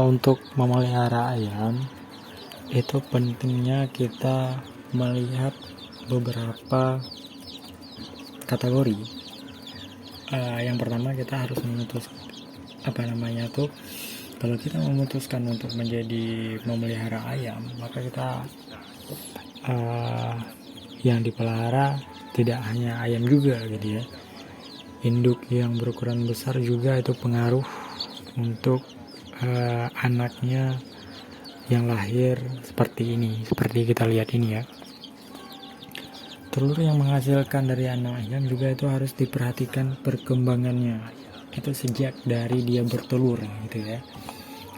Untuk memelihara ayam itu pentingnya kita melihat beberapa kategori. Yang pertama kita harus kalau kita memutuskan untuk menjadi memelihara ayam, maka kita yang dipelihara tidak hanya ayam juga gitu ya. Induk yang berukuran besar juga itu pengaruh untuk anaknya yang lahir seperti kita lihat ini ya. Telur yang menghasilkan dari anak ayam juga itu harus diperhatikan perkembangannya, itu sejak dari dia bertelur gitu ya.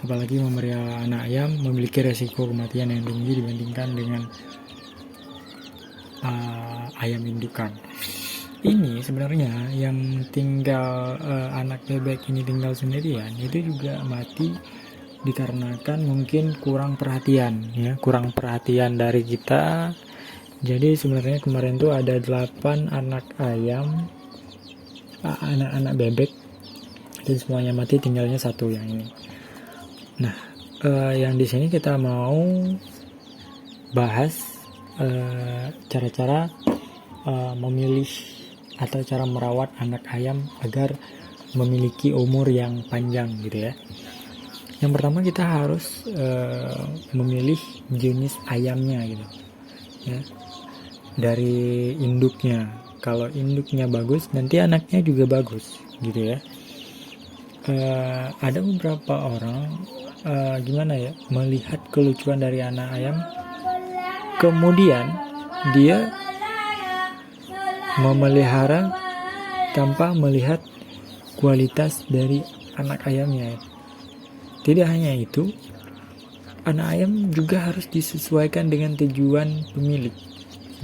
Apalagi memelihara anak ayam memiliki resiko kematian yang tinggi dibandingkan dengan ayam indukan. Ini sebenarnya yang tinggal anak bebek ini tinggal sendirian itu juga mati dikarenakan mungkin kurang perhatian dari kita. Jadi sebenarnya kemarin tuh ada 8 anak ayam, anak-anak bebek, dan semuanya mati, tinggalnya 1 yang ini. Nah, yang di sini kita mau bahas cara-cara memilih atau cara merawat anak ayam agar memiliki umur yang panjang gitu ya. Yang pertama kita harus memilih jenis ayamnya gitu ya, dari induknya. Kalau induknya bagus, nanti anaknya juga bagus gitu ya. Ada beberapa orang melihat kelucuan dari anak ayam, kemudian dia memelihara tanpa melihat kualitas dari anak ayamnya. Tidak hanya itu, anak ayam juga harus disesuaikan dengan tujuan pemilik.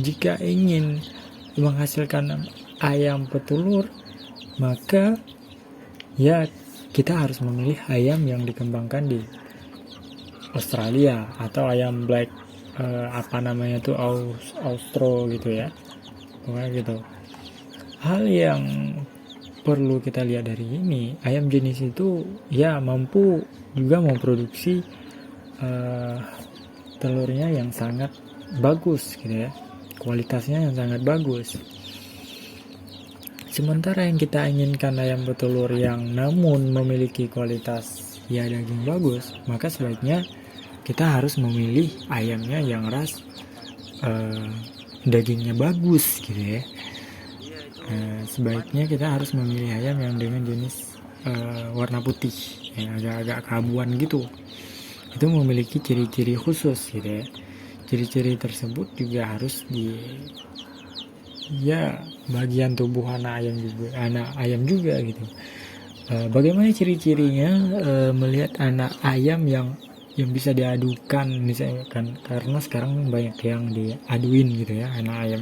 Jika ingin menghasilkan ayam petelur, maka ya kita harus memilih ayam yang dikembangkan di Australia atau ayam black Austro gitu ya. Pokoknya gitu. Hal yang perlu kita lihat dari ini, ayam jenis itu ya mampu juga memproduksi telurnya yang sangat bagus gitu ya, kualitasnya yang sangat bagus. Sementara yang kita inginkan ayam petelur yang namun memiliki kualitas ya daging bagus, maka sebaiknya kita harus memilih ayamnya yang ras dagingnya bagus gitu ya. Sebaiknya kita harus memilih ayam yang dengan jenis warna putih, yang agak-agak keabuan gitu. Itu memiliki ciri-ciri khusus gitu ya. Ciri-ciri tersebut juga harus di bagian tubuh anak ayam juga gitu. Bagaimana ciri-cirinya melihat anak ayam yang bisa diadukan misalnya kan, karena sekarang banyak yang diaduin gitu ya anak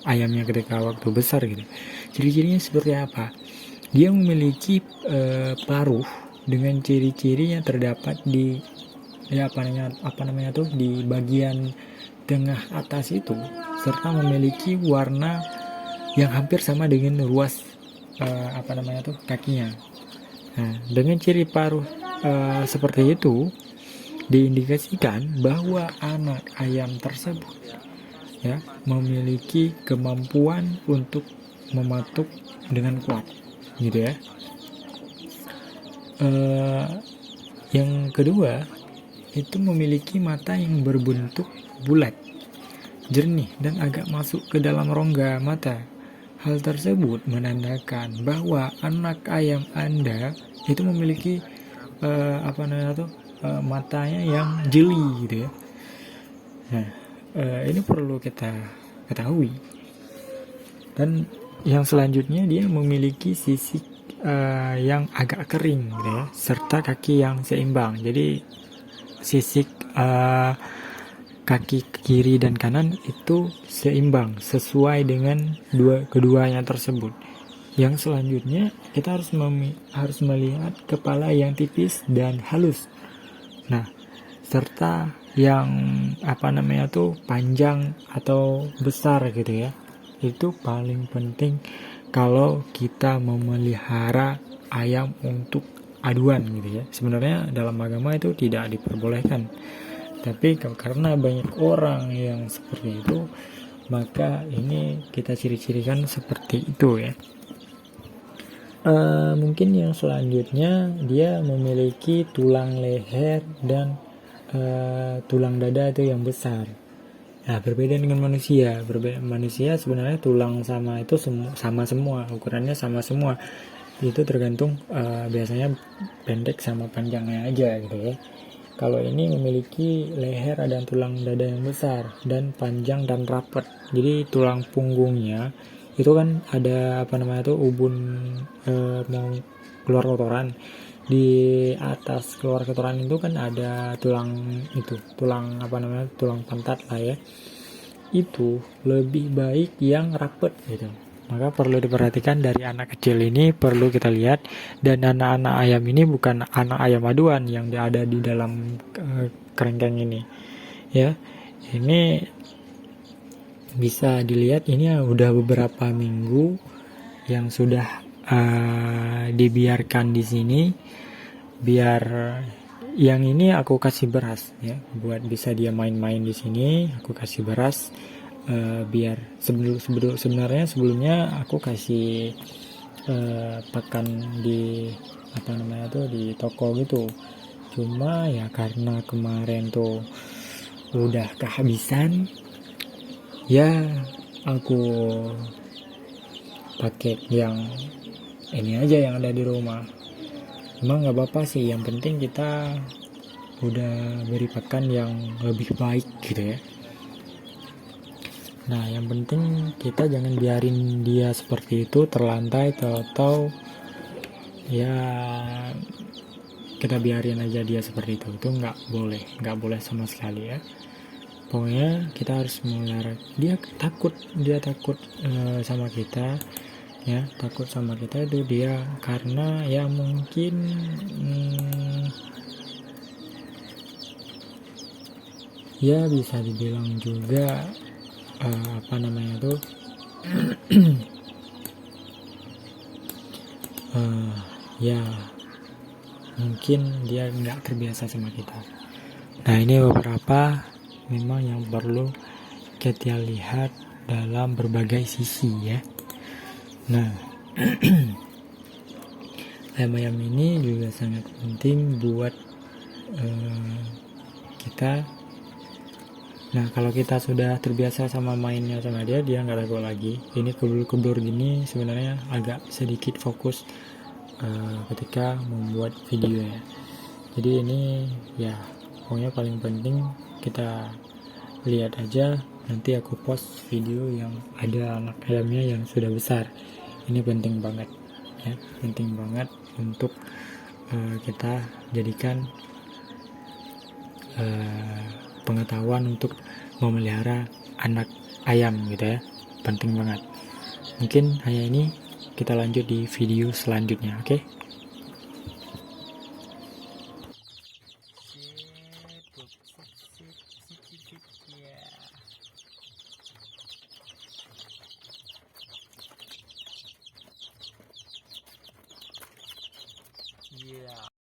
ayamnya ketika waktu besar gitu. Ciri-cirinya seperti apa? Dia memiliki paruh dengan ciri-ciri yang terdapat di di bagian tengah atas itu, serta memiliki warna yang hampir sama dengan ruas kakinya. Nah, dengan ciri paruh seperti itu diindikasikan bahwa anak ayam tersebut ya memiliki kemampuan untuk mematuk dengan kuat gitu ya. Yang kedua, itu memiliki mata yang berbentuk bulat, jernih, dan agak masuk ke dalam rongga mata. Hal tersebut menandakan bahwa anak ayam Anda itu memiliki matanya yang jeli gitu ya. Nah, ini perlu kita ketahui. Dan yang selanjutnya, dia memiliki sisik yang agak kering gitu ya, serta kaki yang seimbang. Jadi sisik kaki kiri dan kanan itu seimbang sesuai dengan keduanya tersebut. Yang selanjutnya kita harus melihat kepala yang tipis dan halus. Nah, serta yang panjang atau besar gitu ya. Itu paling penting kalau kita memelihara ayam untuk aduan gitu ya. Sebenarnya dalam agama itu tidak diperbolehkan, tapi karena banyak orang yang seperti itu, maka ini kita ciri-cirikan seperti itu ya. Mungkin yang selanjutnya dia memiliki tulang leher dan tulang dada itu yang besar. Nah, berbeda dengan manusia. Manusia sebenarnya tulang sama itu sama semua, ukurannya sama semua. Itu tergantung biasanya pendek sama panjangnya aja gitu ya. Kalau ini memiliki leher dan tulang dada yang besar dan panjang dan rapat. Jadi tulang punggungnya itu kan ada ubun mau keluar kotoran. Di atas keluar kotoran itu kan ada tulang tulang pantat lah ya. Itu lebih baik yang rapat gitu. Maka perlu diperhatikan dari anak kecil ini, perlu kita lihat. Dan anak-anak ayam ini bukan anak ayam aduan yang ada di dalam kerengkeng ini ya. Ini bisa dilihat, ini udah beberapa minggu yang sudah dibiarkan di sini. Biar yang ini aku kasih beras ya, buat bisa dia main-main di sini. Aku kasih beras biar sebenarnya sebelumnya aku kasih pakan di di toko gitu. Cuma ya karena kemarin tuh udah kehabisan, ya aku pakai yang ini aja yang ada di rumah. Emang nggak apa-apa sih, yang penting kita udah beri pakan yang lebih baik gitu ya. Nah, yang penting kita jangan biarin dia seperti itu terlantai, atau ya kita biarin aja dia seperti itu nggak boleh sama sekali ya. Pokoknya kita harus melihara. Dia takut sama kita ya, takut sama kita itu dia karena ya mungkin ya bisa dibilang juga ya mungkin dia nggak terbiasa sama kita. Nah, ini beberapa memang yang perlu kita lihat dalam berbagai sisi ya. Nah, ayam-ayam ini juga sangat penting buat kita. Nah, kalau kita sudah terbiasa sama mainnya sama dia nggak ragu lagi. Ini kebur-kebur gini sebenarnya agak sedikit fokus ketika membuat video ya. Jadi ini ya pokoknya paling penting kita lihat aja. Nanti aku post video yang ada anak ayamnya yang sudah besar. Ini penting banget ya, penting banget untuk kita jadikan pengetahuan untuk memelihara anak ayam gitu ya, penting banget. Mungkin hanya ini, kita lanjut di video selanjutnya, oke?